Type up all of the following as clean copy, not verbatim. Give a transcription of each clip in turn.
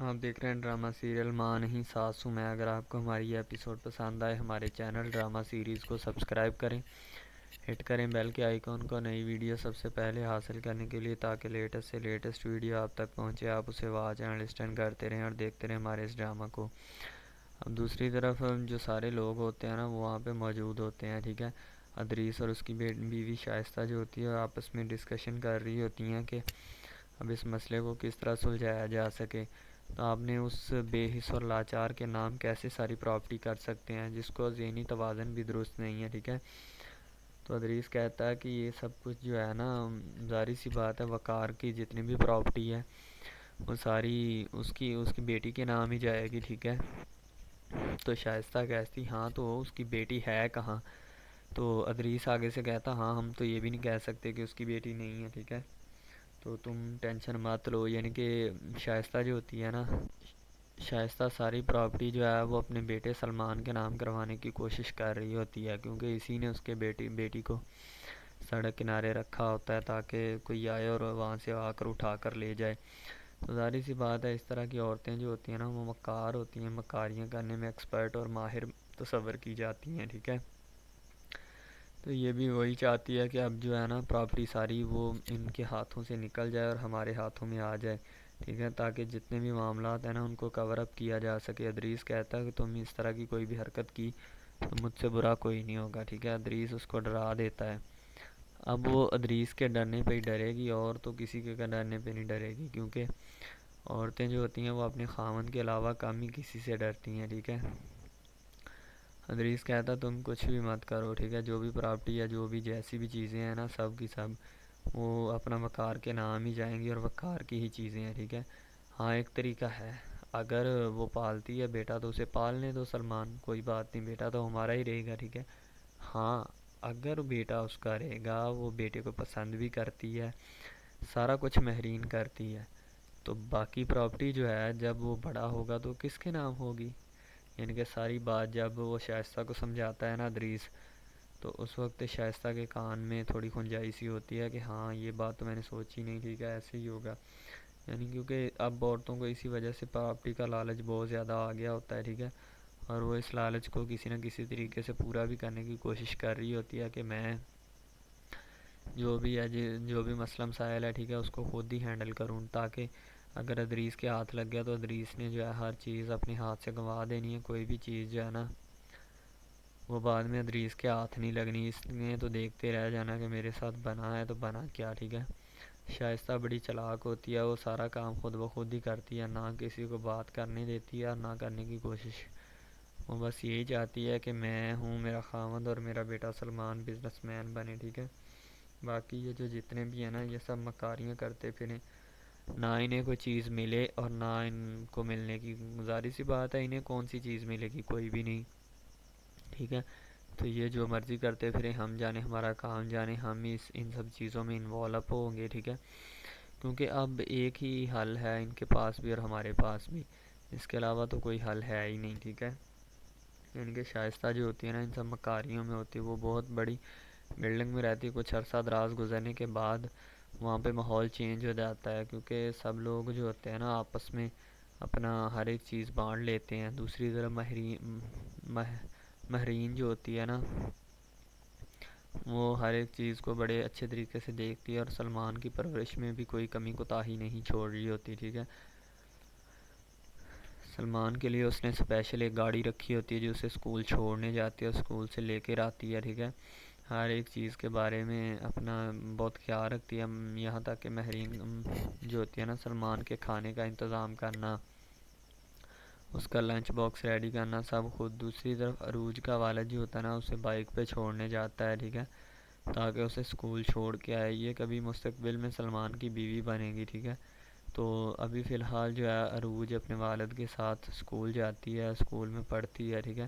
آپ دیکھ رہے ہیں ڈرامہ سیریل ماں نہیں ساسو میں۔ اگر آپ کو ہماری یہ ایپیسوڈ پسند آئے ہمارے چینل ڈرامہ سیریز کو سبسکرائب کریں، ہٹ کریں بیل کے آئیکن کو نئی ویڈیو سب سے پہلے حاصل کرنے کے لیے، تاکہ لیٹسٹ سے لیٹسٹ ویڈیو آپ تک پہنچے۔ آپ اسے واچ اینڈ لسٹن کرتے رہیں اور دیکھتے رہیں ہمارے اس ڈرامہ کو۔ اب دوسری طرف جو سارے لوگ ہوتے ہیں نا وہ وہاں پہ موجود ہوتے ہیں، ٹھیک ہے۔ ادریس اور اس کی بیوی شائستہ جو ہوتی ہے آپس میں ڈسکشن کر رہی ہوتی ہیں کہ اب اس مسئلے کو کس طرح سلجھایا جا سکے۔ تو آپ نے اس بے حس اور لاچار کے نام کیسے ساری پراپرٹی کر سکتے ہیں جس کو ذہنی توازن بھی درست نہیں ہے، ٹھیک ہے۔ تو ادریس کہتا ہے کہ یہ سب کچھ جو ہے نا ظاہر سی بات ہے، وقار کی جتنی بھی پراپرٹی ہے وہ ساری اس کی بیٹی کے نام ہی جائے گی، ٹھیک ہے۔ تو شائستہ کہتی ہاں تو اس کی بیٹی ہے کہاں؟ تو ادریس آگے سے کہتا ہاں ہم تو یہ بھی نہیں کہہ سکتے کہ اس کی بیٹی نہیں ہے، ٹھیک ہے۔ تو تم ٹینشن مت لو، یعنی کہ شائستہ جو ہوتی ہے نا، شائستہ ساری پراپرٹی جو ہے وہ اپنے بیٹے سلمان کے نام کروانے کی کوشش کر رہی ہوتی ہے، کیونکہ اسی نے اس کے بیٹی کو سڑک کنارے رکھا ہوتا ہے تاکہ کوئی آئے اور وہاں سے آ کر اٹھا کر لے جائے۔ تو ظاہر سی بات ہے اس طرح کی عورتیں جو ہوتی ہیں نا وہ مکار ہوتی ہیں، مکاریاں کرنے میں ایکسپرٹ اور ماہر تصور کی جاتی ہیں، ٹھیک ہے۔ تو یہ بھی وہی چاہتی ہے کہ اب جو ہے نا پراپرٹی ساری وہ ان کے ہاتھوں سے نکل جائے اور ہمارے ہاتھوں میں آ جائے، ٹھیک ہے، تاکہ جتنے بھی معاملات ہیں نا ان کو کور اپ کیا جا سکے۔ ادریس کہتا ہے کہ تم اس طرح کی کوئی بھی حرکت کی تو مجھ سے برا کوئی نہیں ہوگا، ٹھیک ہے۔ ادریس اس کو ڈرا دیتا ہے۔ اب وہ ادریس کے ڈرنے پہ ہی ڈرے گی اور تو کسی کے ڈرنے پہ نہیں ڈرے گی، کیونکہ عورتیں جو ہوتی ہیں وہ اپنے خاوند کے علاوہ کم ہی کسی سے ڈرتی ہیں، ٹھیک ہے۔ ادریس کہتا تم کچھ بھی مت کرو، ٹھیک ہے، جو بھی پراپرٹی ہے جو بھی جیسی بھی چیزیں ہیں نا سب کی سب وہ اپنا وقار کے نام ہی جائیں گی اور وقار کی ہی چیزیں ہیں، ٹھیک ہے۔ ہاں ایک طریقہ ہے، اگر وہ پالتی ہے بیٹا تو اسے پالنے دو سلمان، کوئی بات نہیں، بیٹا تو ہمارا ہی رہے گا، ٹھیک ہے۔ ہاں اگر بیٹا اس کا رہے گا، وہ بیٹے کو پسند بھی کرتی ہے، سارا کچھ مہرین کرتی ہے، تو باقی پراپرٹی جو ہے جب وہ بڑا ہوگا تو کس کے نام ہوگی؟ یعنی کہ ساری بات جب وہ شائستہ کو سمجھاتا ہے نا ادریس، تو اس وقت شائستہ کے کان میں تھوڑی کھنجائی سی ہوتی ہے کہ ہاں یہ بات تو میں نے سوچی نہیں، ٹھیک ہے، ایسے ہی ہوگا۔ یعنی کیونکہ اب عورتوں کو اسی وجہ سے پراپرٹی کا لالچ بہت زیادہ آ گیا ہوتا ہے، ٹھیک ہے، اور وہ اس لالچ کو کسی نہ کسی طریقے سے پورا بھی کرنے کی کوشش کر رہی ہوتی ہے کہ میں جو بھی ہے جو بھی مسئلہ مسائل ہے، ٹھیک ہے، اس کو خود ہی ہینڈل کروں، تاکہ اگر ادریس کے ہاتھ لگ گیا تو ادریس نے جو ہے ہر چیز اپنے ہاتھ سے گنوا دینی ہے، کوئی بھی چیز جو ہے نا وہ بعد میں ادریس کے ہاتھ نہیں لگنی، اس نے تو دیکھتے رہ جانا کہ میرے ساتھ بنا ہے تو بنا کیا، ٹھیک ہے۔ شائستہ بڑی چلاک ہوتی ہے، وہ سارا کام خود بخود ہی کرتی ہے، نہ کسی کو بات کرنے دیتی ہے اور نہ کرنے کی کوشش، وہ بس یہی چاہتی ہے کہ میں ہوں، میرا خاوند اور میرا بیٹا سلمان بزنس مین بنے، ٹھیک ہے۔ باقی یہ جو جتنے بھی ہیں نا یہ سب مکاریاں کرتے پھریں، نہ انہیں کوئی چیز ملے اور نہ ان کو ملنے کی ظاہر سی بات ہے، انہیں کون سی چیز ملے گی؟ کوئی بھی نہیں، ٹھیک ہے۔ تو یہ جو مرضی کرتے پھریں، ہم جانے ہمارا کام جانے، ہم ان سب چیزوں میں انوالو اپ ہوں گے، ٹھیک ہے، کیونکہ اب ایک ہی حل ہے ان کے پاس بھی اور ہمارے پاس بھی، اس کے علاوہ تو کوئی حل ہے ہی نہیں، ٹھیک ہے۔ ان کے شائستہ جو ہوتی ہے نا ان سب مکاریوں میں ہوتی ہے، وہ بہت بڑی بلڈنگ میں رہتی ہے، کچھ عرصہ دراز گزرنے کے بعد وہاں پہ ماحول چینج ہو جاتا ہے، کیونکہ سب لوگ جو ہوتے ہیں نا آپس میں اپنا ہر ایک چیز بانٹ لیتے ہیں۔ دوسری طرف مہرین جو ہوتی ہے نا وہ ہر ایک چیز کو بڑے اچھے طریقے سے دیکھتی ہے اور سلمان کی پرورش میں بھی کوئی کمی کوتاہی نہیں چھوڑ رہی ہوتی، ٹھیک ہے۔ سلمان کے لیے اس نے اسپیشل ایک گاڑی رکھی ہوتی ہے جو اسے اسکول چھوڑنے جاتی ہے اور اسکول سے لے کر آتی ہے، ٹھیک ہے۔ ہر ایک چیز کے بارے میں اپنا بہت خیال رکھتی ہے، یہاں تک کہ مہرین جو ہوتی ہے نا سلمان کے کھانے کا انتظام کرنا، اس کا لنچ باکس ریڈی کرنا سب خود۔ دوسری طرف عروج کا والد جو ہوتا ہے نا اسے بائک پہ چھوڑنے جاتا ہے، ٹھیک ہے، تاکہ اسے اسکول چھوڑ کے آئے، یہ کبھی مستقبل میں سلمان کی بیوی بنے گی، ٹھیک ہے۔ تو ابھی فی الحال جو ہے عروج اپنے والد کے ساتھ اسکول جاتی ہے، اسکول میں پڑھتی ہے، ٹھیک ہے،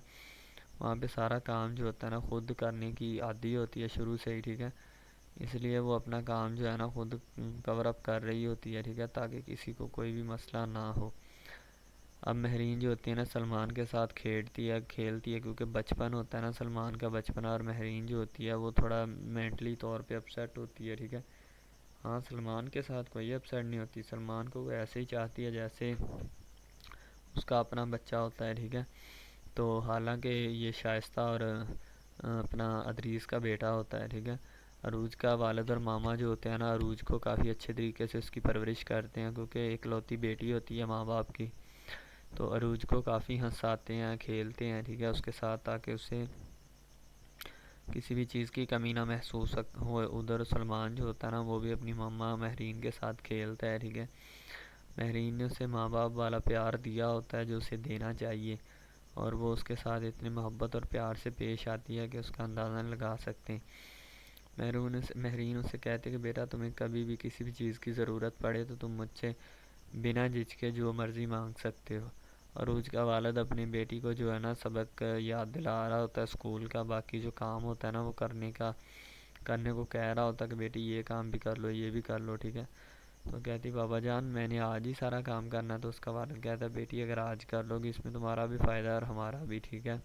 وہاں پہ سارا کام جو ہوتا ہے نا خود کرنے کی عادی ہوتی ہے شروع سے ہی، ٹھیک ہے، اس لیے وہ اپنا کام جو ہے نا خود کور اپ کر رہی ہوتی ہے، ٹھیک ہے، تاکہ کسی کو کوئی بھی مسئلہ نہ ہو۔ اب مہرین جو ہوتی ہے نا سلمان کے ساتھ کھیلتی ہے کیونکہ بچپن ہوتا ہے نا سلمان کا بچپنا، اور مہرین جو ہوتی ہے وہ تھوڑا مینٹلی طور پہ اپسیٹ ہوتی ہے، ٹھیک ہے۔ ہاں سلمان کے ساتھ کوئی اپسیٹ نہیں ہوتی، سلمان کو وہ ایسے ہی چاہتی ہے جیسے اس کا اپنا بچہ ہوتا ہے، ٹھیک ہے۔ تو حالانکہ یہ شائستہ اور اپنا ادریس کا بیٹا ہوتا ہے، ٹھیک ہے۔ عروج کا والد اور ماما جو ہوتے ہیں نا، عروج کو کافی اچھے طریقے سے اس کی پرورش کرتے ہیں، کیونکہ اکلوتی بیٹی ہوتی ہے ماں باپ کی۔ تو عروج کو کافی ہنساتے ہیں، کھیلتے ہیں، ٹھیک ہے، اس کے ساتھ، تاکہ اسے کسی بھی چیز کی کمی نہ محسوس ہو۔ ادھر سلمان جو ہوتا ہے نا، وہ بھی اپنی ماما مہرین کے ساتھ کھیلتا ہے، ٹھیک ہے۔ مہرین نے اسے ماں باپ والا پیار دیا ہوتا ہے جو اسے دینا چاہیے، اور وہ اس کے ساتھ اتنی محبت اور پیار سے پیش آتی ہے کہ اس کا اندازہ نہیں لگا سکتے۔ مہرین اسے کہتے کہ بیٹا تمہیں کبھی بھی کسی بھی چیز کی ضرورت پڑے تو تم مجھ سے بنا جھجکے جو مرضی مانگ سکتے ہو۔ عروج کا والد اپنی بیٹی کو جو ہے نا سبق یاد دلا رہا ہوتا ہے اسکول کا، باقی جو کام ہوتا ہے نا وہ کرنے کو کہہ رہا ہوتا ہے کہ بیٹی یہ کام بھی کر لو، یہ بھی کر لو، ٹھیک ہے۔ تو کہتی بابا جان میں نے آج ہی سارا کام کرنا ہے۔ تو اس کا والد کہتا ہے بیٹی اگر آج کر لو گی اس میں تمہارا بھی فائدہ ہے اور ہمارا بھی، ٹھیک ہے۔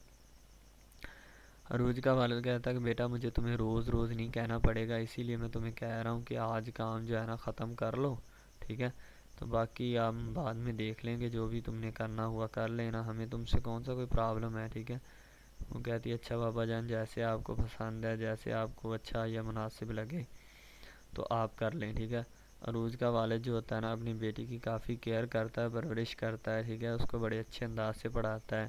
عروج کا والد کہتا ہے کہ بیٹا مجھے تمہیں روز روز نہیں کہنا پڑے گا، اسی لیے میں تمہیں کہہ رہا ہوں کہ آج کام جو ہے نا ختم کر لو، ٹھیک ہے۔ تو باقی ہم بعد میں دیکھ لیں گے، جو بھی تم نے کرنا ہوا کر لینا، ہمیں تم سے کون سا کوئی پرابلم ہے، ٹھیک ہے۔ وہ کہتی ہے اچھا بابا جان، جیسے آپ کو پسند ہے، جیسے آپ کو اچھا یا مناسب لگے تو آپ کر لیں، ٹھیک ہے۔ عروج کا والد جو ہوتا ہے نا اپنی بیٹی کی کافی کیئر کرتا ہے، پرورش کرتا ہے، ٹھیک ہے، اس کو بڑے اچھے انداز سے پڑھاتا ہے۔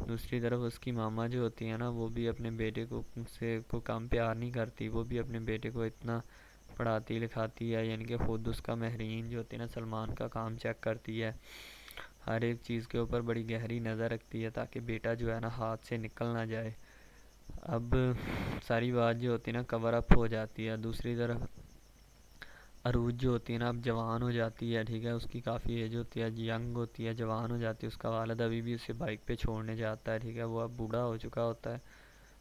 دوسری طرف اس کی ماما جو ہوتی ہے نا، وہ بھی اپنے بیٹے کو کم پیار نہیں کرتی، وہ بھی اپنے بیٹے کو اتنا پڑھاتی لکھاتی ہے، یعنی کہ خود اس کا مہرین جو ہوتی ہے نا سلمان کا کام چیک کرتی ہے، ہر ایک چیز کے اوپر بڑی گہری نظر رکھتی ہے تاکہ بیٹا جو ہے نا ہاتھ سے نکل نہ جائے۔ اب ساری بات جو ہوتی ہے نا کور اپ ہو جاتی ہے۔ دوسری طرف عروج جو ہوتی ہے نا اب جوان ہو جاتی ہے، ٹھیک ہے، اس کی کافی ایج ہوتی ہے، ینگ ہوتی ہے، جوان ہو جاتی ہے۔ اس کا والد ابھی بھی اسے بائک پہ چھوڑنے جاتا ہے، ٹھیک ہے، وہ اب بوڑھا ہو چکا ہوتا ہے،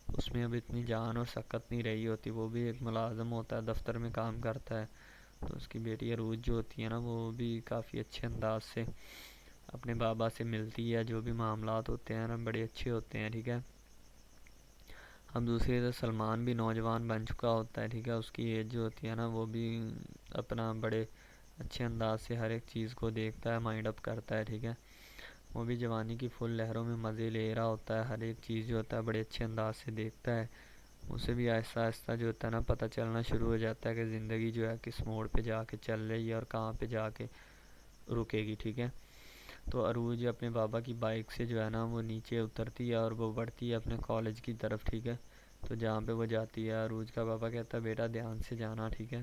اس میں اب اتنی جان اور سکت نہیں رہی ہوتی، وہ بھی ایک ملازم ہوتا ہے، دفتر میں کام کرتا ہے۔ تو اس کی بیٹی عروج جو ہوتی ہے نا وہ بھی کافی اچھے انداز سے اپنے بابا سے ملتی ہے، جو بھی معاملات ہوتے ہیں نا بڑے اچھے ہوتے ہیں، ٹھیک ہے۔ اب دوسری طرف سلمان بھی نوجوان بن چکا ہوتا ہے، ٹھیک ہے، اس کی ایج جو ہوتی ہے نا وہ بھی اپنا بڑے اچھے انداز سے ہر ایک چیز کو دیکھتا ہے، مائنڈ اپ کرتا ہے، ٹھیک ہے۔ وہ بھی جوانی کی فل لہروں میں مزے لے رہا ہوتا ہے، ہر ایک چیز جو ہوتا ہے بڑے اچھے انداز سے دیکھتا ہے۔ اسے بھی آہستہ آہستہ جو ہوتا ہے نا پتہ چلنا شروع ہو جاتا ہے کہ زندگی جو ہے کس موڑ پہ جا کے چل رہی ہے اور کہاں پہ جا کے رکے گی، ٹھیک ہے۔ تو عروج اپنے بابا کی بائک سے جو ہے نا وہ نیچے اترتی ہے اور وہ بڑھتی ہے اپنے کالج کی طرف، ٹھیک ہے۔ تو جہاں پہ وہ جاتی ہے عروج کا بابا کہتا ہے بیٹا دھیان سے جانا، ٹھیک ہے۔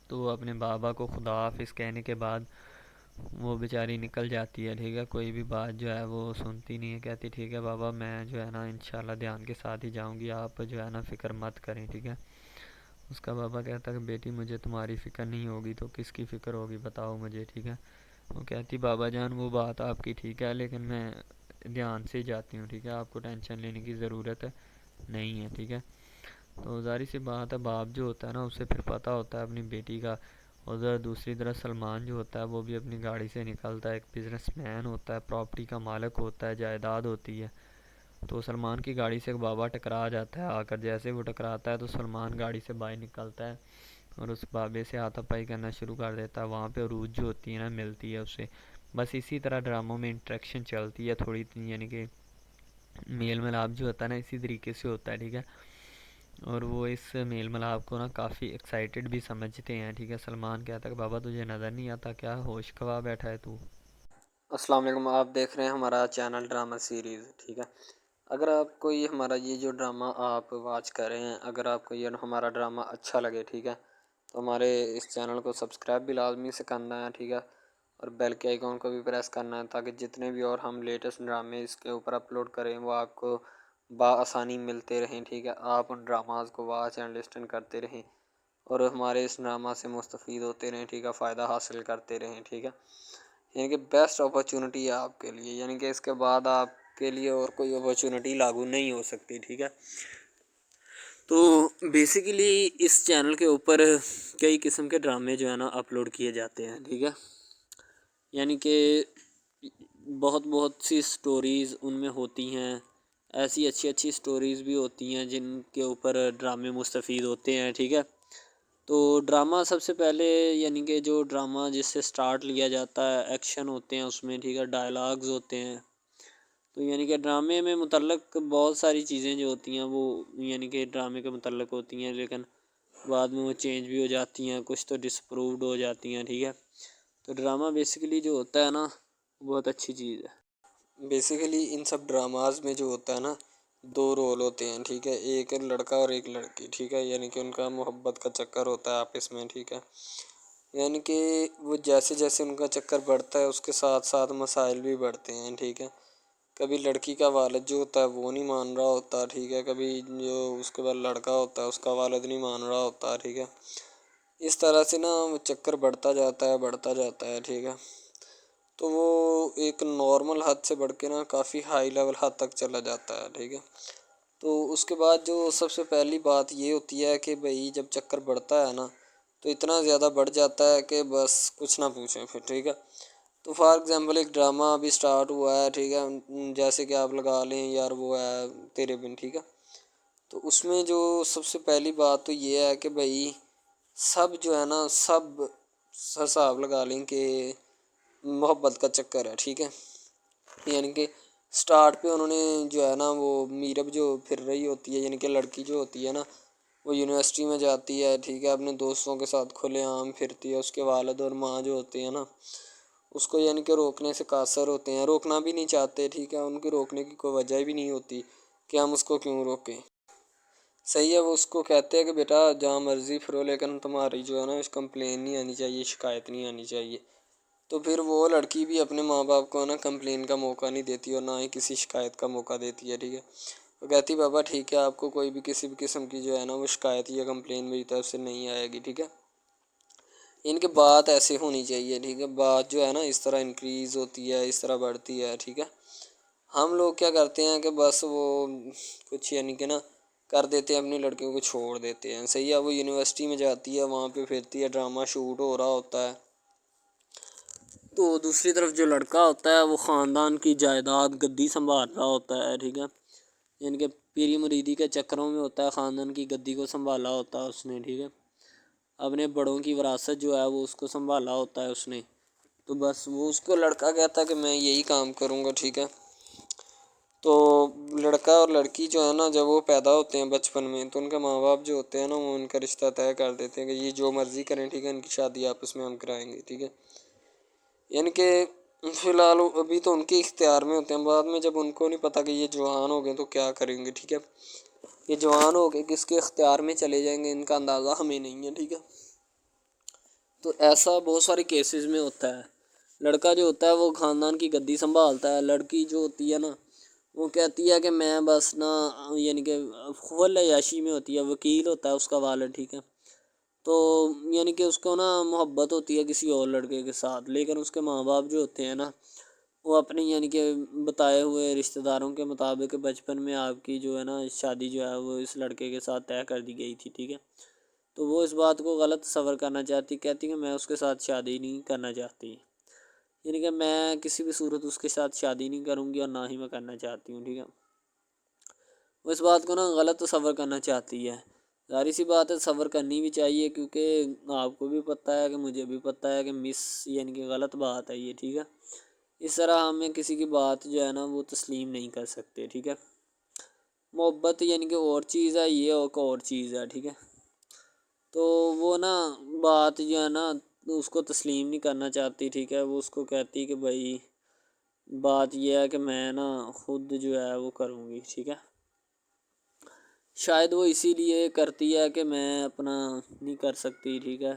تو وہ اپنے بابا کو خدا حافظ کہنے کے بعد وہ بیچاری نکل جاتی ہے، ٹھیک ہے، کوئی بھی بات جو ہے وہ سنتی نہیں ہے، کہتی ٹھیک ہے بابا میں جو ہے نا انشاءاللہ دھیان کے ساتھ ہی جاؤں گی، آپ جو ہے نا فکر مت کریں، ٹھیک ہے۔ اس کا بابا کہتا ہے کہ بیٹی مجھے تمہاری فکر نہیں ہوگی تو کس کی فکر ہوگی بتاؤ مجھے، ٹھیک ہے۔ وہ کہتی بابا جان وہ بات آپ کی ٹھیک ہے، لیکن میں دھیان سے جاتی ہوں، ٹھیک ہے، آپ کو ٹینشن لینے کی ضرورت نہیں ہے، ٹھیک ہے۔ تو ظاہر سی بات ہے باپ جو ہوتا ہے نا اسے پھر پتہ ہوتا ہے اپنی بیٹی کا۔ ادھر دوسری طرف سلمان جو ہوتا ہے وہ بھی اپنی گاڑی سے نکلتا ہے، ایک بزنس مین ہوتا ہے، پراپرٹی کا مالک ہوتا ہے، جائیداد ہوتی ہے۔ تو سلمان کی گاڑی سے ایک بابا ٹکرا جاتا ہے آ کر، جیسے وہ ٹکراتا ہے تو سلمان گاڑی سے باہر نکلتا ہے اور اس بابے سے ہاتھا پائی کرنا شروع کر دیتا ہے۔ وہاں پہ عروج جو ہوتی ہے نا ملتی ہے اسے، بس اسی طرح ڈراموں میں انٹریکشن چلتی ہے تھوڑی، یعنی کہ میل ملاپ جو ہوتا ہے نا اسی طریقے سے ہوتا ہے، ٹھیک ہے۔ اور وہ اس میل ملاپ کو نا کافی ایکسائٹیڈ بھی سمجھتے ہیں، ٹھیک ہے۔ سلمان کہتا ہے کہ بابا تجھے نظر نہیں آتا کیا ہوش کھوا بیٹھا ہے تو؟ السلام علیکم، آپ دیکھ رہے ہیں ہمارا چینل ڈرامہ سیریز، ٹھیک ہے۔ اگر آپ کو یہ ہمارا یہ جو ڈرامہ آپ واچ کر رہے ہیں، اگر آپ کو یہ ہمارا ڈرامہ اچھا لگے، ٹھیک ہے، تو ہمارے اس چینل کو سبسکرائب بھی لازمی سے کرنا ہے، ٹھیک ہے، اور بیل کے آئیکن کو بھی پریس کرنا ہے تاکہ جتنے بھی اور ہم لیٹسٹ ڈرامے اس کے اوپر اپلوڈ کریں وہ آپ کو بآسانی ملتے رہیں، ٹھیک ہے۔ آپ ان ڈراماز کو واچ اینڈ لسٹن کرتے رہیں اور ہمارے اس ڈرامہ سے مستفید ہوتے رہیں، ٹھیک ہے، فائدہ حاصل کرتے رہیں، ٹھیک ہے۔ یعنی کہ بیسٹ اپرچونٹی ہے آپ کے لیے، یعنی کہ اس کے بعد آپ کے لیے اور کوئی اپرچونٹی لاگو نہیں ہو سکتی، ٹھیک ہے۔ تو بیسیکلی اس چینل کے اوپر کئی قسم کے ڈرامے جو ہے نا اپلوڈ کیے جاتے ہیں، ٹھیک ہے، یعنی کہ بہت سی سٹوریز ان میں ہوتی ہیں، ایسی اچھی سٹوریز بھی ہوتی ہیں جن کے اوپر ڈرامے مستفید ہوتے ہیں، ٹھیک ہے۔ تو ڈرامہ سب سے پہلے یعنی کہ جو ڈرامہ جس سے سٹارٹ لیا جاتا ہے، ایکشن ہوتے ہیں اس میں، ٹھیک ہے، ڈائلاگز ہوتے ہیں. تو یعنی کہ ڈرامے میں متعلق بہت ساری چیزیں جو ہوتی ہیں وہ یعنی کہ ڈرامے کے متعلق ہوتی ہیں، لیکن بعد میں وہ چینج بھی ہو جاتی ہیں، کچھ تو ڈس اپرووڈ ہو جاتی ہیں. ٹھیک ہے، تو ڈرامہ بیسیکلی جو ہوتا ہے نا بہت اچھی چیز ہے. بیسیکلی ان سب ڈراماز میں جو ہوتا ہے نا 2 رول ہوتے ہیں. ٹھیک ہے، ایک لڑکا اور ایک لڑکی. ٹھیک ہے، یعنی کہ ان کا محبت کا چکر ہوتا ہے آپس میں. ٹھیک ہے، یعنی کہ وہ جیسے جیسے ان کا چکر بڑھتا ہے اس کے ساتھ ساتھ مسائل بھی بڑھتے ہیں. ٹھیک ہے، کبھی لڑکی کا والد جو ہوتا ہے وہ نہیں مان رہا ہوتا. ٹھیک ہے، کبھی جو اس کے بعد لڑکا ہوتا ہے اس کا والد نہیں مان رہا ہوتا. ٹھیک ہے، اس طرح سے نا وہ چکر بڑھتا جاتا ہے. ٹھیک ہے، تو وہ ایک نارمل حد سے بڑھ کے نا کافی ہائی لیول حد تک چلا جاتا ہے. ٹھیک ہے، تو اس کے بعد جو سب سے پہلی بات یہ ہوتی ہے کہ بھئی جب چکر بڑھتا ہے نا تو اتنا زیادہ بڑھ جاتا ہے کہ بس کچھ نہ پوچھیں پھر. ٹھیک ہے، تو فار ایگزامپل ایک ڈرامہ ابھی سٹارٹ ہوا ہے. ٹھیک ہے، جیسے کہ آپ لگا لیں یار وہ ہے تیرے بن. ٹھیک ہے، تو اس میں جو سب سے پہلی بات تو یہ ہے کہ بھئی سب جو ہے نا سب حساب لگا لیں کہ محبت کا چکر ہے. ٹھیک ہے، یعنی کہ سٹارٹ پہ انہوں نے جو ہے نا وہ میرب جو پھر رہی ہوتی ہے، یعنی کہ لڑکی جو ہوتی ہے نا وہ یونیورسٹی میں جاتی ہے. ٹھیک ہے، اپنے دوستوں کے ساتھ کھلے عام پھرتی ہے. اس کے والد اور ماں جو ہوتے ہیں نا اس کو یعنی کہ روکنے سے قاصر ہوتے ہیں، روکنا بھی نہیں چاہتے. ٹھیک ہے، ان کے روکنے کی کوئی وجہ بھی نہیں ہوتی کہ ہم اس کو کیوں روکیں. صحیح ہے، وہ اس کو کہتے ہیں کہ بیٹا جہاں مرضی پھرو لیکن تمہاری جو ہے نا کمپلین نہیں آنی چاہیے، شکایت نہیں آنی چاہیے. تو پھر وہ لڑکی بھی اپنے ماں باپ کو نا کمپلین کا موقع نہیں دیتی اور نہ ہی کسی شکایت کا موقع دیتی ہے. ٹھیک ہے، وہ کہتی بابا ٹھیک ہے آپ کو کوئی بھی کسی بھی قسم کی جو ہے نا وہ شکایت یا کمپلین میری طرف سے نہیں آئے گی. ٹھیک ہے، ان کے بات ایسے ہونی چاہیے. ٹھیک ہے، بات جو ہے نا اس طرح انکریز ہوتی ہے، اس طرح بڑھتی ہے. ٹھیک ہے، ہم لوگ کیا کرتے ہیں کہ بس وہ کچھ یعنی کہ نا کر دیتے ہیں، اپنی لڑکیوں کو چھوڑ دیتے ہیں. صحیح ہے، وہ یونیورسٹی میں جاتی ہے، وہاں پہ پھرتی ہے، ڈرامہ شوٹ ہو رہا ہوتا ہے. تو دوسری طرف جو لڑکا ہوتا ہے وہ خاندان کی جائیداد گدی سنبھال رہا ہوتا ہے. ٹھیک ہے، یعنی کہ پیری مریدی کے چکروں میں ہوتا ہے، خاندان کی گدی کو سنبھالا ہوتا ہے اس نے. ٹھیک ہے، اپنے بڑوں کی وراثت جو ہے وہ اس کو سنبھالا ہوتا ہے اس نے. تو بس وہ اس کو لڑکا کہتا ہے کہ میں یہی کام کروں گا. ٹھیک ہے، تو لڑکا اور لڑکی جو ہے نا جب وہ پیدا ہوتے ہیں بچپن میں تو ان کے ماں باپ جو ہوتے ہیں نا وہ ان کا رشتہ طے کر دیتے ہیں کہ یہ جو مرضی کریں. ٹھیک ہے، ان کی شادی آپس میں ہم کرائیں گے. ٹھیک ہے، یعنی کہ فی الحال ابھی تو ان کے اختیار میں ہوتے ہیں، بعد میں جب ان کو نہیں پتہ کہ یہ جوان ہو گئے تو کیا کریں گے. ٹھیک ہے، یہ جوان ہو کے کس کے اختیار میں چلے جائیں گے ان کا اندازہ ہمیں نہیں ہے. ٹھیک ہے، تو ایسا بہت سارے کیسز میں ہوتا ہے. لڑکا جو ہوتا ہے وہ خاندان کی گدی سنبھالتا ہے، لڑکی جو ہوتی ہے نا وہ کہتی ہے کہ میں بس نا یعنی کہ فل عیاشی میں ہوتی ہے، وکیل ہوتا ہے اس کا والد. ٹھیک ہے، تو یعنی کہ اس کو نا محبت ہوتی ہے کسی اور لڑکے کے ساتھ، لیکن اس کے ماں باپ جو ہوتے ہیں نا وہ اپنی یعنی کہ بتائے ہوئے رشتہ داروں کے مطابق بچپن میں آپ کی جو ہے نا شادی جو ہے وہ اس لڑکے کے ساتھ طے کر دی گئی تھی. ٹھیک ہے، تو وہ اس بات کو غلط تصور کرنا چاہتی، کہتی کہ میں اس کے ساتھ شادی نہیں کرنا چاہتی، یعنی کہ میں کسی بھی صورت اس کے ساتھ شادی نہیں کروں گی اور نہ ہی میں کرنا چاہتی ہوں. ٹھیک ہے، وہ اس بات کو نا غلط تصور کرنا چاہتی ہے. ظاہر سی بات ہے صبر کرنی بھی چاہیے، کیونکہ آپ کو بھی پتہ ہے کہ مجھے بھی پتہ ہے کہ یعنی کہ غلط بات ہے یہ. ٹھیک ہے، اس طرح ہمیں کسی کی بات جو ہے نا وہ تسلیم نہیں کر سکتے. ٹھیک ہے، محبت یعنی کہ اور چیز ہے، یہ اور چیز ہے. ٹھیک ہے، تو وہ نا بات جو ہے نا اس کو تسلیم نہیں کرنا چاہتی. ٹھیک ہے، وہ اس کو کہتی کہ بھائی بات یہ ہے کہ میں نا خود جو ہے وہ کروں گی. ٹھیک ہے، شاید وہ اسی لیے کرتی ہے کہ میں اپنا نہیں کر سکتی. ٹھیک ہے،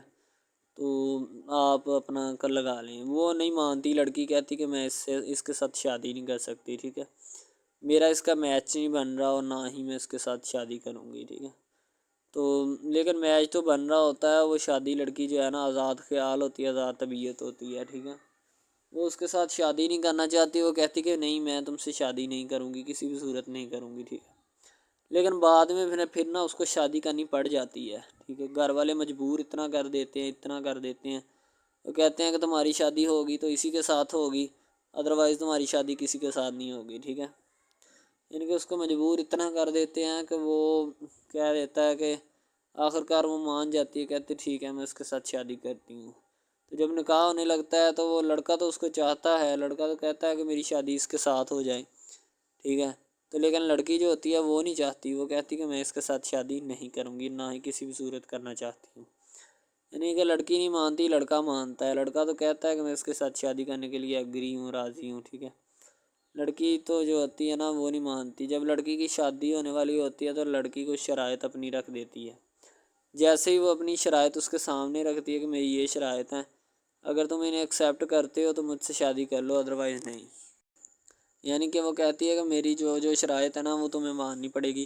تو آپ اپنا کر لگا لیں. وہ نہیں مانتی، لڑکی کہتی کہ میں اس کے ساتھ شادی نہیں کر سکتی. ٹھیک ہے، میرا اس کا میچ نہیں بن رہا اور نہ ہی میں اس کے ساتھ شادی کروں گی. ٹھیک ہے، تو لیکن میچ تو بن رہا ہوتا ہے، وہ شادی لڑکی جو ہے نا آزاد خیال ہوتی ہے، آزاد طبیعت ہوتی ہے. ٹھیک ہے، وہ اس کے ساتھ شادی نہیں کرنا چاہتی، وہ کہتی کہ نہیں میں تم سے شادی نہیں کروں گی، کسی بھی صورت نہیں کروں گی. ٹھیک ہے، لیکن بعد میں پھر نا اس کو شادی کرنی پڑ جاتی ہے. ٹھیک ہے، گھر والے مجبور اتنا کر دیتے ہیں وہ کہتے ہیں کہ تمہاری شادی ہوگی تو اسی کے ساتھ ہوگی، ادروائز تمہاری شادی کسی کے ساتھ نہیں ہوگی. ٹھیک ہے، یعنی کہ اس کو مجبور اتنا کر دیتے ہیں کہ وہ کہہ دیتا ہے کہ آخرکار وہ مان جاتی ہے، کہتے ٹھیک ہے میں اس کے ساتھ شادی کرتی ہوں۔ تو جب نکاح ہونے لگتا ہے تو وہ لڑکا تو اس کو چاہتا ہے، لڑکا تو کہتا ہے کہ میری شادی اس کے ساتھ ہو جائے، ٹھیک ہے، تو لیکن لڑکی جو ہوتی ہے وہ نہیں چاہتی، وہ کہتی کہ میں اس کے ساتھ شادی نہیں کروں گی، نہ ہی کسی بھی صورت کرنا چاہتی ہوں۔ یعنی کہ لڑکی نہیں مانتی، لڑکا مانتا ہے، لڑکا تو کہتا ہے کہ میں اس کے ساتھ شادی کرنے کے لیے ایگری ہوں، راضی ہوں، ٹھیک ہے۔ لڑکی تو جو ہوتی ہے نا وہ نہیں مانتی، جب لڑکی کی شادی ہونے والی ہوتی ہے تو لڑکی کو شرائط اپنی رکھ دیتی ہے، جیسے ہی وہ اپنی شرائط اس کے سامنے رکھتی ہے کہ میری یہ شرائط ہیں، اگر تم انہیں ایکسیپٹ کرتے ہو تو مجھ سے شادی کر لو، ادروائز نہیں۔ یعنی کہ وہ کہتی ہے کہ میری جو شرائط ہے نا وہ تمہیں ماننی پڑے گی،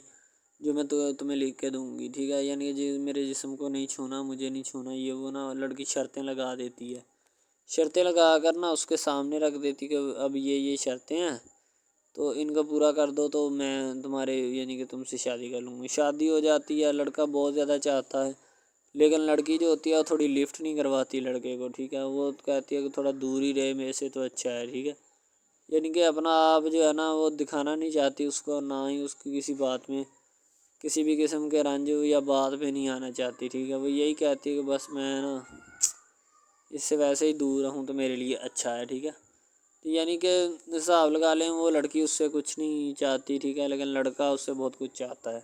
جو میں تمہیں لکھ کے دوں گی، ٹھیک ہے۔ یعنی کہ میرے جسم کو نہیں چھونا، مجھے نہیں چھونا، یہ وہ نا لڑکی شرطیں لگا دیتی ہے، شرطیں لگا کر نا اس کے سامنے رکھ دیتی کہ اب یہ شرطیں ہیں تو ان کو پورا کر دو تو میں تمہارے یعنی کہ تم سے شادی کر لوں گی۔ شادی ہو جاتی ہے، لڑکا بہت زیادہ چاہتا ہے، لیکن لڑکی جو ہوتی ہے وہ تھوڑی لفٹ نہیں کرواتی لڑکے کو، ٹھیک ہے، وہ کہتی ہے کہ تھوڑا دور ہی رہے میرے سے تو اچھا ہے، ٹھیک ہے۔ یعنی کہ اپنا آپ جو ہے نا وہ دکھانا نہیں چاہتی اس کو، نہ ہی اس کی کسی بات میں کسی بھی قسم کے رنج یا بات پہ نہیں آنا چاہتی، ٹھیک ہے۔ وہ یہی کہتی ہے کہ بس میں نا اس سے ویسے ہی دور رہوں تو میرے لیے اچھا ہے، ٹھیک ہے۔ یعنی کہ حساب لگا لیں وہ لڑکی اس سے کچھ نہیں چاہتی، ٹھیک ہے، لیکن لڑکا اس سے بہت کچھ چاہتا ہے۔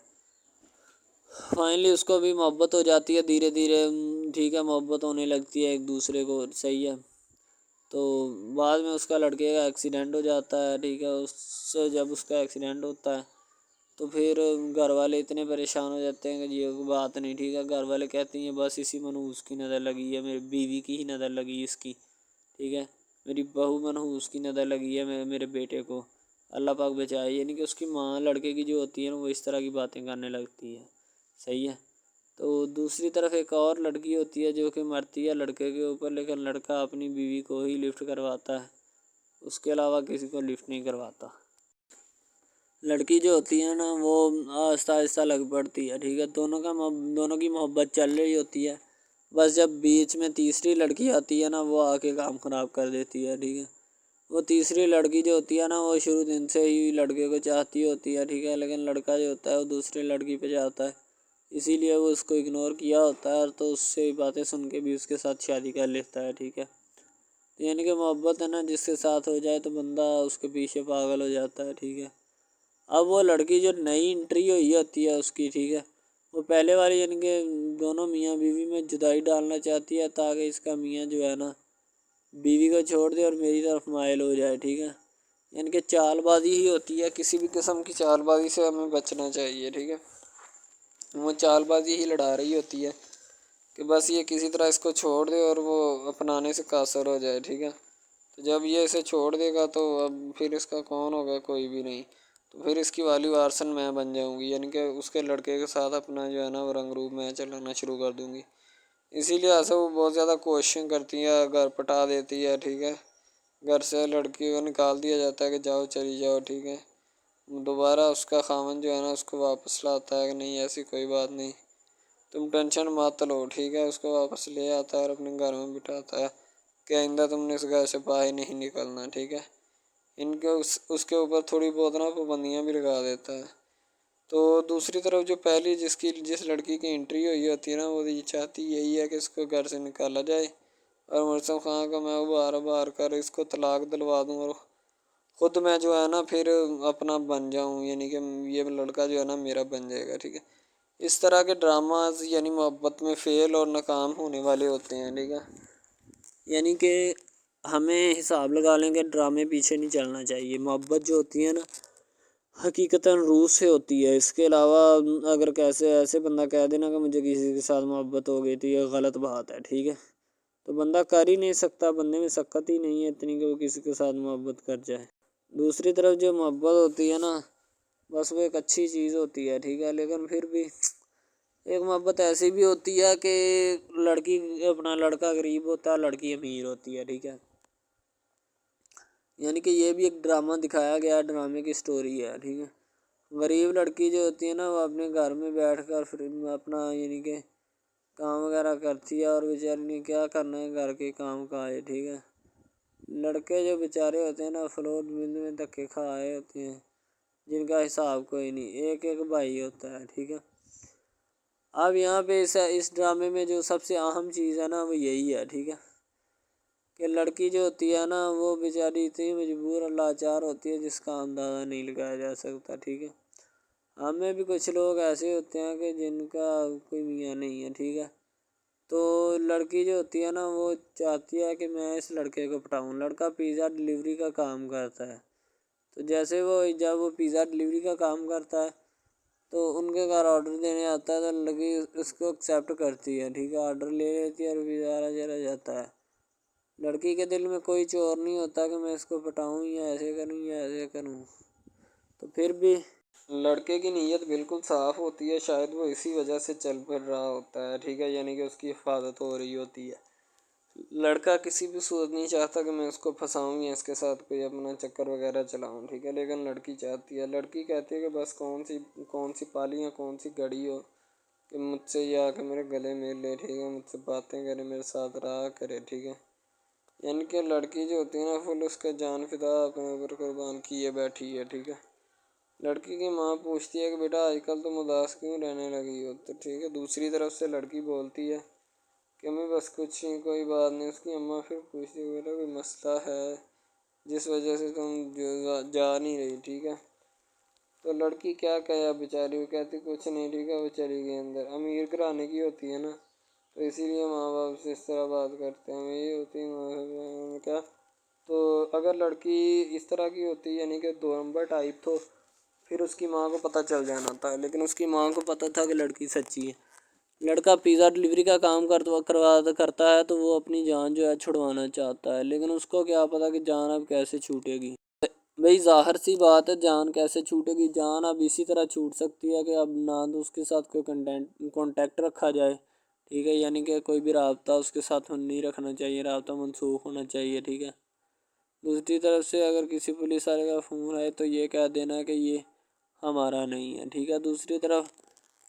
فائنلی اس کو بھی محبت ہو جاتی ہے دھیرے دھیرے، ٹھیک ہے، محبت ہونے لگتی ہے ایک دوسرے کو، صحیح ہے۔ تو بعد میں اس کا لڑکے کا ایکسیڈنٹ ہو جاتا ہے، ٹھیک ہے، جب اس کا ایکسیڈنٹ ہوتا ہے تو پھر گھر والے اتنے پریشان ہو جاتے ہیں کہ یہ بات نہیں، ٹھیک ہے، گھر والے کہتے ہیں بس اسی منحوس کی نظر لگی ہے، میری بیوی کی ہی نظر لگی اس کی، ٹھیک ہے، میری بہو منحوس کی نظر لگی ہے میرے بیٹے کو، اللہ پاک بچائے۔ یعنی کہ اس کی ماں لڑکے کی جو ہوتی ہے نا وہ اس طرح کی باتیں کرنے لگتی ہے، صحیح ہے۔ تو دوسری طرف ایک اور لڑکی ہوتی ہے جو کہ مرتی ہے لڑکے کے اوپر، لیکن لڑکا اپنی بیوی کو ہی لفٹ کرواتا ہے، اس کے علاوہ کسی کو لفٹ نہیں کرواتا۔ لڑکی جو ہوتی ہے نا وہ آہستہ آہستہ لگ پڑتی ہے، ٹھیک ہے، دونوں کی محبت چل رہی ہوتی ہے، بس جب بیچ میں تیسری لڑکی آتی ہے نا وہ آ کے کام خراب کر دیتی ہے، ٹھیک ہے۔ وہ تیسری لڑکی جو ہوتی ہے نا وہ شروع دن سے ہی لڑکے کو چاہتی ہوتی ہے، ٹھیک ہے، لیکن لڑکا جو ہوتا ہے وہ دوسری لڑکی پہ جاتا ہے، اسی لیے وہ اس کو اگنور کیا ہوتا ہے، تو اس سے باتیں سن کے بھی اس کے ساتھ شادی کر لیتا ہے، ٹھیک ہے۔ یعنی کہ محبت ہے نا جس کے ساتھ ہو جائے تو بندہ اس کے پیچھے پاگل ہو جاتا ہے، ٹھیک ہے۔ اب وہ لڑکی جو نئی انٹری ہوئی ہوتی ہے اس کی، ٹھیک ہے، وہ پہلے والی یعنی کہ دونوں میاں بیوی میں جدائی ڈالنا چاہتی ہے تاکہ اس کا میاں جو ہے نا بیوی کو چھوڑ دے اور میری طرف مائل ہو جائے، ٹھیک ہے۔ یعنی کہ چال بازی ہی ہوتی ہے، کسی بھی قسم کی چال بازی سے ہمیں بچنا چاہیے، ٹھیک ہے۔ وہ چال بازی ہی لڑا رہی ہوتی ہے کہ بس یہ کسی طرح اس کو چھوڑ دے اور وہ اپنانے سے قاصر ہو جائے، ٹھیک ہے۔ تو جب یہ اسے چھوڑ دے گا تو اب پھر اس کا کون ہوگا، کوئی بھی نہیں، تو پھر اس کی والی وارثن میں بن جاؤں گی، یعنی کہ اس کے لڑکے کے ساتھ اپنا جو ہے نا وہ رنگ روپ میں چلانا شروع کر دوں گی۔ اسی لیے ایسا وہ بہت زیادہ کوششیں کرتی ہے، گھر پٹا دیتی ہے، ٹھیک ہے، گھر سے لڑکی کو نکال دیا جاتا ہے کہ جاؤ چلی جاؤ، ٹھیک ہے۔ دوبارہ اس کا خاوند جو ہے نا اس کو واپس لاتا ہے کہ نہیں ایسی کوئی بات نہیں، تم ٹینشن مت لو، ٹھیک ہے، اس کو واپس لے آتا ہے اور اپنے گھر میں بٹھاتا ہے کہ آئندہ تم نے اس گھر سے باہر نہیں نکلنا، ٹھیک ہے۔ ان کے اس کے اوپر تھوڑی بہت نا پابندیاں بھی لگا دیتا ہے۔ تو دوسری طرف جو پہلی جس لڑکی کی انٹری ہوئی ہوتی ہے نا وہ یہ چاہتی یہی ہے کہ اس کو گھر سے نکالا جائے اور مرزم خان کو میں بار کر اس کو طلاق دلوا دوں اور خود میں جو ہے نا پھر اپنا بن جاؤں، یعنی کہ یہ لڑکا جو ہے نا میرا بن جائے گا، ٹھیک ہے۔ اس طرح کے ڈراماز یعنی محبت میں فیل اور ناکام ہونے والے ہوتے ہیں، ٹھیک ہے۔ یعنی کہ ہمیں حساب لگا لیں کہ ڈرامے پیچھے نہیں چلنا چاہیے، محبت جو ہوتی ہے نا حقیقتاً روح سے ہوتی ہے، اس کے علاوہ اگر ایسے بندہ کہہ دینا کہ مجھے کسی کے ساتھ محبت ہو گئی تو یہ غلط بات ہے، ٹھیک ہے۔ تو بندہ کر ہی نہیں سکتا، بندے میں سکت ہی نہیں ہے اتنی کہ وہ کسی کے ساتھ محبت کر جائے۔ دوسری طرف جو محبت ہوتی ہے نا بس وہ ایک اچھی چیز ہوتی ہے، ٹھیک ہے، لیکن پھر بھی ایک محبت ایسی بھی ہوتی ہے کہ لڑکا غریب ہوتا ہے، لڑکی امیر ہوتی ہے، ٹھیک ہے۔ یعنی کہ یہ بھی ایک ڈرامہ دکھایا گیا، ڈرامے کی سٹوری ہے، ٹھیک ہے۔ غریب لڑکی جو ہوتی ہے نا وہ اپنے گھر میں بیٹھ کر پھر اپنا یعنی کہ کام وغیرہ کرتی ہے اور بیچاری نے کیا کرنا ہے گھر کے کام کاج، ٹھیک ہے۔ لڑکے جو بیچارے ہوتے ہیں نا فلوٹ مل میں دھکے کھائے ہوتے ہیں جن کا حساب کوئی نہیں، ایک بھائی ہوتا ہے، ٹھیک ہے۔ اب یہاں پہ اس ڈرامے میں جو سب سے اہم چیز ہے نا وہ یہی ہے، ٹھیک ہے، کہ لڑکی جو ہوتی ہے نا وہ بیچاری اتنی مجبور اور لاچار ہوتی ہے جس کا اندازہ نہیں لگایا جا سکتا، ٹھیک ہے۔ ہمیں بھی کچھ لوگ ایسے ہوتے ہیں کہ جن کا کوئی میاں نہیں ہے، ٹھیک ہے، تو لڑکی جو ہوتی ہے نا وہ چاہتی ہے کہ میں اس لڑکے کو پٹاؤں۔ لڑکا پیزا ڈلیوری کا کام کرتا ہے، تو جیسے جب وہ پیزا ڈلیوری کا کام کرتا ہے تو ان کے گھر آرڈر دینے آتا ہے تو لڑکی اس کو ایکسیپٹ کرتی ہے، ٹھیک ہے، آرڈر لے لیتی ہے اور پیزا چلا جاتا ہے۔ لڑکی کے دل میں کوئی چور نہیں ہوتا کہ میں اس کو پٹاؤں یا ایسے کروں یا ایسے کروں، تو پھر بھی لڑکے کی نیت بالکل صاف ہوتی ہے، شاید وہ اسی وجہ سے چل پھر رہا ہوتا ہے، ٹھیک ہے، یعنی کہ اس کی حفاظت ہو رہی ہوتی ہے۔ لڑکا کسی بھی صورت نہیں چاہتا کہ میں اس کو پھنساؤں یا اس کے ساتھ کوئی اپنا چکر وغیرہ چلاؤں، ٹھیک ہے، لیکن لڑکی چاہتی ہے، لڑکی کہتی ہے کہ بس کون سی پالی یا کون سی گھڑی ہو کہ مجھ سے یہ آ کے میرے گلے مل لے، ٹھیک ہے، مجھ سے باتیں کرے، میرے ساتھ رہا کرے، ٹھیک ہے۔ یعنی کہ لڑکی جو ہوتی ہے نا فل اس کا جان فدا اپنے اوپر قربان کیے بیٹھی ہے، ٹھیک ہے۔ لڑکی کی ماں پوچھتی ہے کہ بیٹا آج کل تم اداس کیوں رہنے لگی ہو، تو ٹھیک ہے، دوسری طرف سے لڑکی بولتی ہے کہ میں بس کچھ نہیں، کوئی بات نہیں۔ اس کی اماں پھر پوچھتی ہے بیٹا کوئی مسئلہ ہے جس وجہ سے تم جا نہیں رہی، ٹھیک ہے، تو لڑکی کیا کہے بیچاری، وہ کہتی کچھ نہیں، ٹھیک ہے، وہ چلی گئی اندر۔ امیر گھرانے کی ہوتی ہے نا تو اسی لیے ماں باپ سے اس طرح بات کرتے ہیں، یہی ہوتی ہے کیا۔ تو اگر لڑکی اس طرح کی ہوتی یعنی کہ دو نمبر ٹائپ تو پھر اس کی ماں کو پتہ چل جانا تھا، لیکن اس کی ماں کو پتہ تھا کہ لڑکی سچی ہے۔ لڑکا پیزا ڈلیوری کا کام کرتا ہے تو وہ اپنی جان جو ہے چھڑوانا چاہتا ہے، لیکن اس کو کیا پتہ کہ جان اب کیسے چھوٹے گی۔ بھئی ظاہر سی بات ہے، جان کیسے چھوٹے گی، جان اب اسی طرح چھوٹ سکتی ہے کہ اب نہ تو اس کے ساتھ کوئی کانٹیکٹ رکھا جائے، ٹھیک ہے، یعنی کہ کوئی بھی رابطہ اس کے ساتھ نہیں رکھنا چاہیے، رابطہ منسوخ ہونا چاہیے، ٹھیک ہے۔ دوسری طرف سے اگر کسی پولیس والے کا فون آئے تو یہ کہہ دینا کہ یہ ہمارا نہیں ہے، ٹھیک ہے۔ دوسری طرف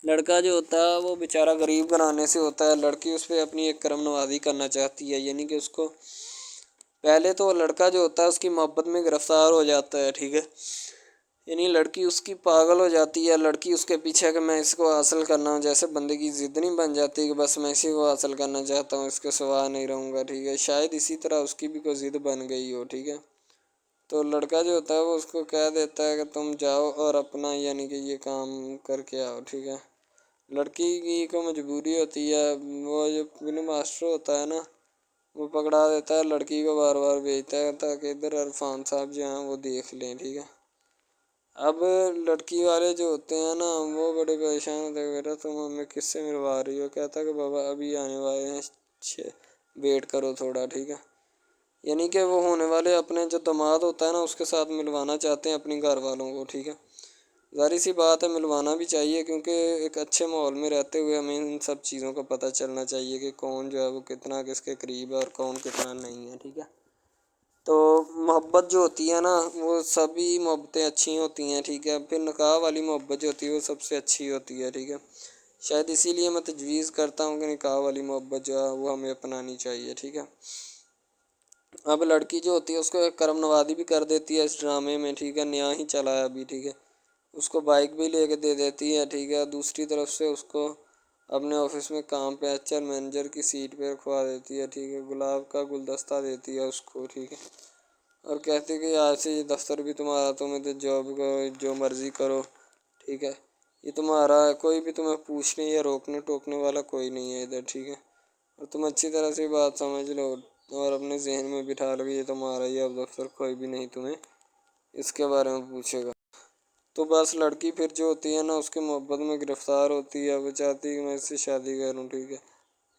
لڑکا جو ہوتا ہے وہ بیچارہ غریب گھرانے سے ہوتا ہے، لڑکی اس پہ اپنی ایک کرم نوازی کرنا چاہتی ہے، یعنی کہ اس کو پہلے تو لڑکا جو ہوتا ہے اس کی محبت میں گرفتار ہو جاتا ہے، ٹھیک ہے، یعنی لڑکی اس کی پاگل ہو جاتی ہے، لڑکی اس کے پیچھے کہ میں اس کو حاصل کرنا ہوں، جیسے بندے کی ضد نہیں بن جاتی کہ بس میں اسی کو حاصل کرنا چاہتا ہوں، اس کے سوا نہیں رہوں گا، ٹھیک ہے، شاید اسی طرح اس کی بھی کوئی ضد بن گئی ہو، ٹھیک ہے۔ تو لڑکا جو ہوتا ہے وہ اس کو کہہ دیتا ہے کہ تم جاؤ اور اپنا یعنی کہ یہ کام کر کے آؤ، ٹھیک ہے۔ لڑکی کی کو مجبوری ہوتی ہے، وہ جو فلم ماسٹر ہوتا ہے نا وہ پکڑا دیتا ہے، لڑکی کو بار بار بھیجتا ہے تاکہ ادھر عرفان صاحب جو ہیں وہ دیکھ لیں، ٹھیک ہے۔ اب لڑکی والے جو ہوتے ہیں نا وہ بڑے پریشان ہوتے ہیں، بیٹا تم ہمیں کس سے ملوا رہی ہو، کہتا ہے کہ بابا ابھی آنے والے ہیں، ویٹ کرو تھوڑا، ٹھیک ہے، یعنی کہ وہ ہونے والے اپنے جو داماد ہوتا ہے نا اس کے ساتھ ملوانا چاہتے ہیں اپنی گھر والوں کو، ٹھیک ہے۔ ظاہر سی بات ہے ملوانا بھی چاہیے کیونکہ ایک اچھے ماحول میں رہتے ہوئے ہمیں ان سب چیزوں کا پتہ چلنا چاہیے کہ کون جو ہے وہ کتنا کس کے قریب ہے اور کون کتنا نہیں ہے، ٹھیک ہے۔ تو محبت جو ہوتی ہے نا وہ سبھی محبتیں اچھی ہوتی ہیں، ٹھیک ہے، پھر نکاح والی محبت جو ہوتی ہے وہ سب سے اچھی ہوتی ہے، ٹھیک ہے۔ شاید اسی لیے میں تجویز کرتا ہوں کہ نکاح والی محبت جو ہے وہ ہمیں اپنانی چاہیے، ٹھیک ہے۔ اب لڑکی جو ہوتی ہے اس کو ایک کرم نوازی بھی کر دیتی ہے اس ڈرامے میں، ٹھیک ہے، نیا ہی چلا ہے ابھی، ٹھیک ہے، اس کو بائک بھی لے کے دے دیتی ہے، ٹھیک ہے۔ دوسری طرف سے اس کو اپنے آفس میں کام پہ ایچ آر مینیجر کی سیٹ پہ رکھوا دیتی ہے، ٹھیک ہے، گلاب کا گلدستہ دیتی ہے اس کو، ٹھیک ہے، اور کہتی ہے کہ آج سے یہ دفتر بھی تمہارا، تم ادھر جاب کرو جو مرضی کرو، ٹھیک ہے، یہ تمہارا ہے، کوئی بھی تمہیں پوچھنے یا روکنے ٹوکنے والا کوئی نہیں ہے ادھر، ٹھیک ہے، اور تم اچھی طرح سے بات سمجھ لو اور اپنے ذہن میں بٹھا لو کہ یہ تمہارا ہی اب دفتر، کوئی بھی نہیں تمہیں اس کے بارے میں پوچھے گا۔ تو بس لڑکی پھر جو ہوتی ہے نا اس کے محبت میں گرفتار ہوتی ہے، وہ چاہتی ہے کہ میں اس سے شادی کروں، ٹھیک ہے۔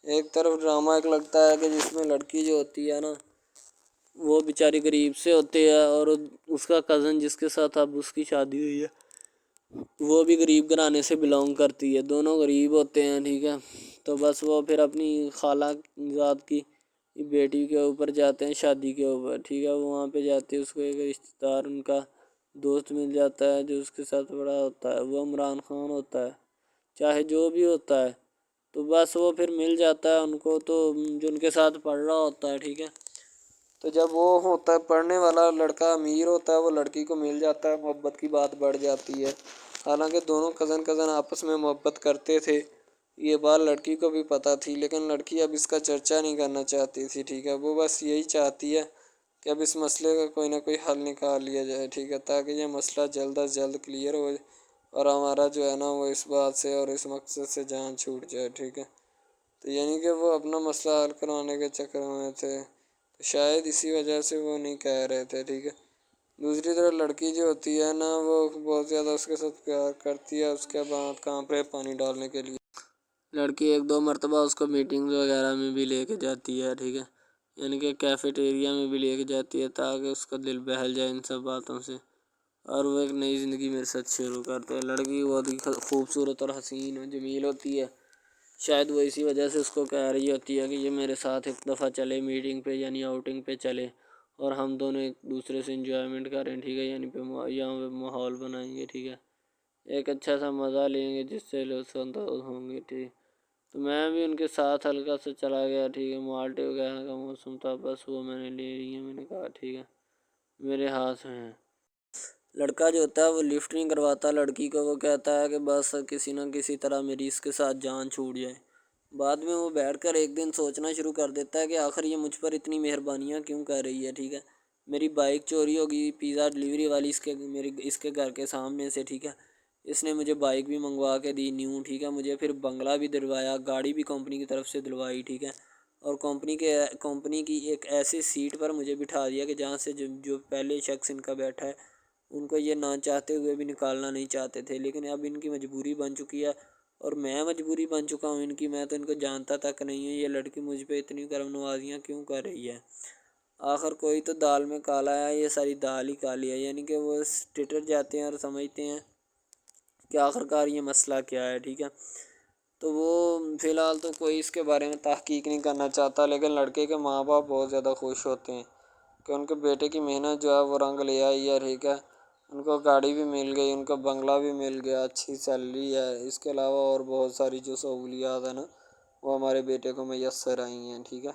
ایک طرف ڈرامہ ایک لگتا ہے کہ جس میں لڑکی جو ہوتی ہے نا وہ بیچاری غریب سے ہوتی ہے اور اس کا کزن جس کے ساتھ اب اس کی شادی ہوئی ہے وہ بھی غریب گھرانے سے بلانگ کرتی ہے، دونوں غریب ہوتے ہیں، ٹھیک ہے۔ تو بس وہ پھر اپنی خالہ ذات کی بیٹی کے اوپر جاتے ہیں شادی کے اوپر، ٹھیک ہے، وہ وہاں پہ جاتے ہیں، اس کو ایک رشتہ دار ان کا دوست مل جاتا ہے جو اس کے ساتھ بڑا ہوتا ہے، وہ عمران خان ہوتا ہے، چاہے جو بھی ہوتا ہے، تو بس وہ پھر مل جاتا ہے ان کو، تو جو ان کے ساتھ پڑھ رہا ہوتا ہے، ٹھیک ہے، تو جب وہ ہوتا ہے پڑھنے والا لڑکا امیر ہوتا ہے وہ لڑکی کو مل جاتا ہے، محبت کی بات بڑھ جاتی ہے، حالانکہ دونوں کزن آپس میں محبت کرتے تھے یہ بات لڑکی کو بھی پتہ تھی، لیکن لڑکی اب اس کا چرچا نہیں کرنا چاہتی تھی، ٹھیک ہے. وہ بس یہی چاہتی ہے کہ اب اس مسئلے کا کوئی نہ کوئی حل نکال لیا جائے، ٹھیک ہے، تاکہ یہ مسئلہ جلد از جلد کلیئر ہو اور ہمارا جو ہے نا وہ اس بات سے اور اس مقصد سے جان چھوٹ جائے، ٹھیک ہے. تو یعنی کہ وہ اپنا مسئلہ حل کروانے کے چکر میں تھے، تو شاید اسی وجہ سے وہ نہیں کہہ رہے تھے، ٹھیک ہے. دوسری طرف لڑکی جو ہوتی ہے نا وہ بہت زیادہ اس کے ساتھ پیار کرتی ہے، اس کے بعد کہاں پہ پانی ڈالنے کے لیے لڑکی 1-2 مرتبہ اس کو میٹنگز وغیرہ میں بھی لے کے جاتی ہے، ٹھیک ہے، یعنی کہ کیفیٹیریا میں بھی لے کے جاتی ہے تاکہ اس کا دل بہل جائے ان سب باتوں سے، اور وہ ایک نئی زندگی میرے ساتھ شروع کرتے ہیں. لڑکی بہت ہی خوبصورت اور حسین اور جمیل ہوتی ہے. شاید وہ اسی وجہ سے اس کو کہہ رہی ہوتی ہے کہ یہ میرے ساتھ ایک دفعہ چلے میٹنگ پہ، یعنی آؤٹنگ پہ چلے، اور ہم دونوں ایک دوسرے سے انجوائمنٹ کریں، ٹھیک ہے، یعنی یہاں پہ ماحول بنائیں گے، ٹھیک ہے، ایک اچھا سا مزہ لیں گے جس سے لطف اندوز ہوں گے، ٹھیک. تو میں بھی ان کے ساتھ ہلکا سے چلا گیا، ٹھیک ہے. مالٹے وغیرہ کا موسم تھا، بس وہ میں نے لے لی ہے. میں نے کہا ٹھیک ہے میرے ہاتھ میں ہے. لڑکا جو ہوتا ہے وہ لفٹ نہیں کرواتا لڑکی کو، وہ کہتا ہے کہ بس کسی نہ کسی طرح میری اس کے ساتھ جان چھوٹ جائے. بعد میں وہ بیٹھ کر ایک دن سوچنا شروع کر دیتا ہے کہ آخر یہ مجھ پر اتنی مہربانیاں کیوں کر رہی ہے، ٹھیک ہے. میری بائک چوری ہوگی، پیزا ڈلیوری والی اس کے گھر کے سامنے سے، ٹھیک ہے، اس نے مجھے بائک بھی منگوا کے دی نیو، ٹھیک ہے، مجھے پھر بنگلہ بھی دلوایا، گاڑی بھی کمپنی کی طرف سے دلوائی، ٹھیک ہے، اور کمپنی کی ایک ایسی سیٹ پر مجھے بٹھا دیا کہ جہاں سے جو پہلے شخص ان کا بیٹھا ہے ان کو یہ نہ چاہتے ہوئے بھی نکالنا نہیں چاہتے تھے، لیکن اب ان کی مجبوری بن چکی ہے اور میں مجبوری بن چکا ہوں ان کی. میں تو ان کو جانتا تک نہیں ہوں، یہ لڑکی مجھ پہ اتنی کرم نوازیاں کیوں کر رہی ہے. آخر کوئی تو دال میں کالا ہے، یہ ساری دال ہی کالی ہے، یعنی کہ وہ ٹٹر جاتے ہیں اور سمجھتے ہیں کہ آخر کار یہ مسئلہ کیا ہے، ٹھیک ہے. تو وہ فی الحال تو کوئی اس کے بارے میں تحقیق نہیں کرنا چاہتا، لیکن لڑکے کے ماں باپ بہت زیادہ خوش ہوتے ہیں کہ ان کے بیٹے کی محنت جو ہے وہ رنگ لے آئی ہے، ٹھیک ہے. ان کو گاڑی بھی مل گئی، ان کو بنگلہ بھی مل گیا، اچھی سیلری ہے، اس کے علاوہ اور بہت ساری جو سہولیات ہیں نا وہ ہمارے بیٹے کو میسر آئی ہیں، ٹھیک ہے.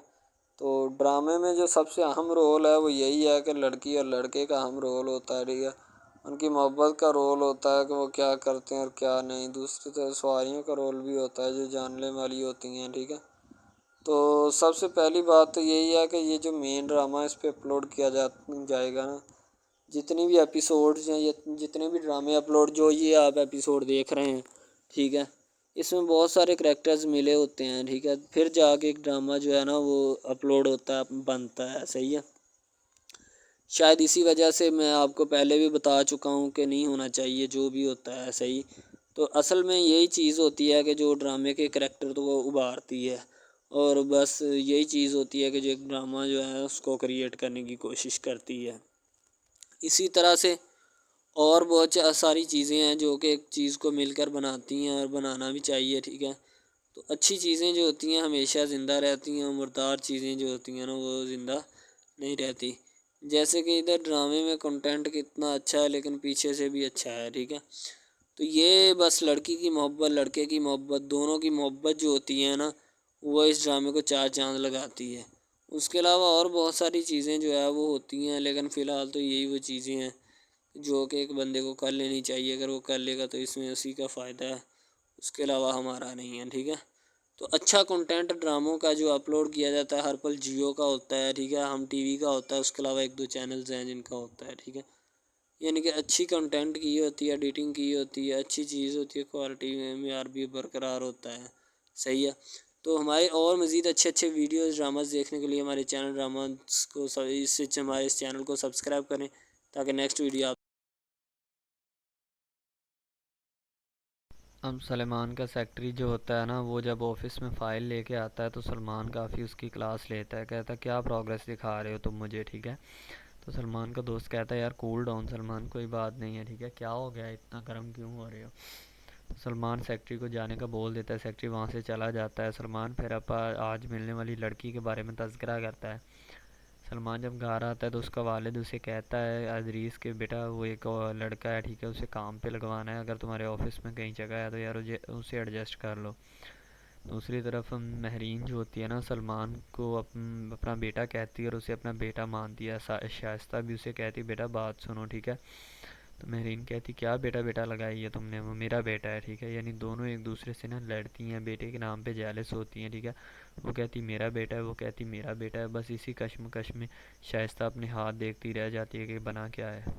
تو ڈرامے میں جو سب سے اہم رول ہے وہ یہی ہے کہ لڑکی اور لڑکے کا اہم رول ہوتا ہے، ٹھیک ہے. ان کی محبت کا رول ہوتا ہے کہ وہ کیا کرتے ہیں اور کیا نہیں. دوسری طرف سواریوں کا رول بھی ہوتا ہے جو جاننے والی ہوتی ہیں، ٹھیک ہے. تو سب سے پہلی بات تو یہی ہے کہ یہ جو مین ڈرامہ ہے اس پہ اپلوڈ کیا جائے گا نا، جتنی بھی ایپیسوڈز ہیں، جتنے بھی ڈرامے اپلوڈ جو یہ آپ ایپیسوڈ دیکھ رہے ہیں، ٹھیک ہے، اس میں بہت سارے کریکٹرز ملے ہوتے ہیں، ٹھیک ہے، پھر جا کے ایک ڈرامہ جو ہے نا وہ اپلوڈ ہوتا ہے، بنتا ہے، صحیح ہے. شاید اسی وجہ سے میں آپ کو پہلے بھی بتا چکا ہوں کہ نہیں ہونا چاہیے جو بھی ہوتا ہے، صحیح. تو اصل میں یہی چیز ہوتی ہے کہ جو ڈرامے کے کریکٹر تو وہ ابھارتی ہے، اور بس یہی چیز ہوتی ہے کہ جو ایک ڈرامہ جو ہے اس کو کریٹ کرنے کی کوشش کرتی ہے. اسی طرح سے اور بہت ساری چیزیں ہیں جو کہ ایک چیز کو مل کر بناتی ہیں اور بنانا بھی چاہیے، ٹھیک ہے. تو اچھی چیزیں جو ہوتی ہیں ہمیشہ زندہ رہتی ہیں، مردار چیزیں جو ہوتی ہیں نا وہ زندہ نہیں رہتی. جیسے کہ ادھر ڈرامے میں کنٹینٹ کتنا اچھا ہے لیکن پیچھے سے بھی اچھا ہے، ٹھیک ہے. تو یہ بس لڑکی کی محبت لڑکے کی محبت دونوں کی محبت جو ہوتی ہے نا وہ اس ڈرامے کو 4 چاند لگاتی ہے. اس کے علاوہ اور بہت ساری چیزیں جو ہے وہ ہوتی ہیں، لیکن فی الحال تو یہی وہ چیزیں ہیں جو کہ ایک بندے کو کر لینی چاہیے. اگر وہ کر لے گا تو اس میں اسی کا فائدہ ہے، اس کے علاوہ ہمارا نہیں ہے، ٹھیک ہے. تو اچھا کنٹینٹ ڈراموں کا جو اپلوڈ کیا جاتا ہے ہر پل جیو کا ہوتا ہے، ٹھیک ہے، ہم ٹی وی کا ہوتا ہے، اس کے علاوہ 1-2 چینلز ہیں جن کا ہوتا ہے، ٹھیک ہے. یعنی کہ اچھی کنٹینٹ کی ہوتی ہے، ایڈیٹنگ کی ہوتی ہے، اچھی چیز ہوتی ہے، کوالٹی میں معیار بھی برقرار ہوتا ہے، صحیح ہے. تو ہمارے اور مزید اچھے ویڈیوز ڈراماز دیکھنے کے لیے ہمارے چینل ڈراماز کو ہمارے اس چینل کو سبسکرائب کریں تاکہ نیکسٹ ویڈیو آپ اب سلمان کا سیکٹری جو ہوتا ہے نا وہ جب آفس میں فائل لے کے آتا ہے تو سلمان کافی اس کی کلاس لیتا ہے، کہتا ہے کیا پروگریس دکھا رہے ہو تم مجھے، ٹھیک ہے. تو سلمان کا دوست کہتا ہے یار کول ڈاؤن سلمان، کوئی بات نہیں ہے، ٹھیک ہے، کیا ہو گیا اتنا گرم کیوں ہو رہے ہو. تو سلمان سیکٹری کو جانے کا بول دیتا ہے، سیکٹری وہاں سے چلا جاتا ہے. سلمان پھر آج ملنے والی لڑکی کے بارے میں تذکرہ کرتا ہے. سلمان جب گھر آتا ہے تو اس کا والد اسے کہتا ہے ادریس کہ بیٹا وہ ایک لڑکا ہے، ٹھیک ہے، اسے کام پہ لگوانا ہے، اگر تمہارے آفس میں کہیں جگہ ہے تو یار اسے ایڈجسٹ کر لو. دوسری طرف مہرین جو ہوتی ہے نا سلمان کو اپنا بیٹا کہتی ہے اور اسے اپنا بیٹا مانتی ہے. شائستہ بھی اسے کہتی ہے بیٹا بات سنو، ٹھیک ہے. تو مہرین کہتی کیا بیٹا بیٹا لگائی ہے تم نے، وہ میرا بیٹا ہے، ٹھیک ہے، یعنی دونوں ایک دوسرے سے نا لڑتی ہیں، بیٹے کے نام پہ جیلس ہوتی ہیں، ٹھیک ہے، وہ کہتی میرا بیٹا ہے، وہ کہتی میرا بیٹا ہے، بس اسی کشمکش میں شائستہ اپنے ہاتھ دیکھتی رہ جاتی ہے کہ بنا کیا ہے۔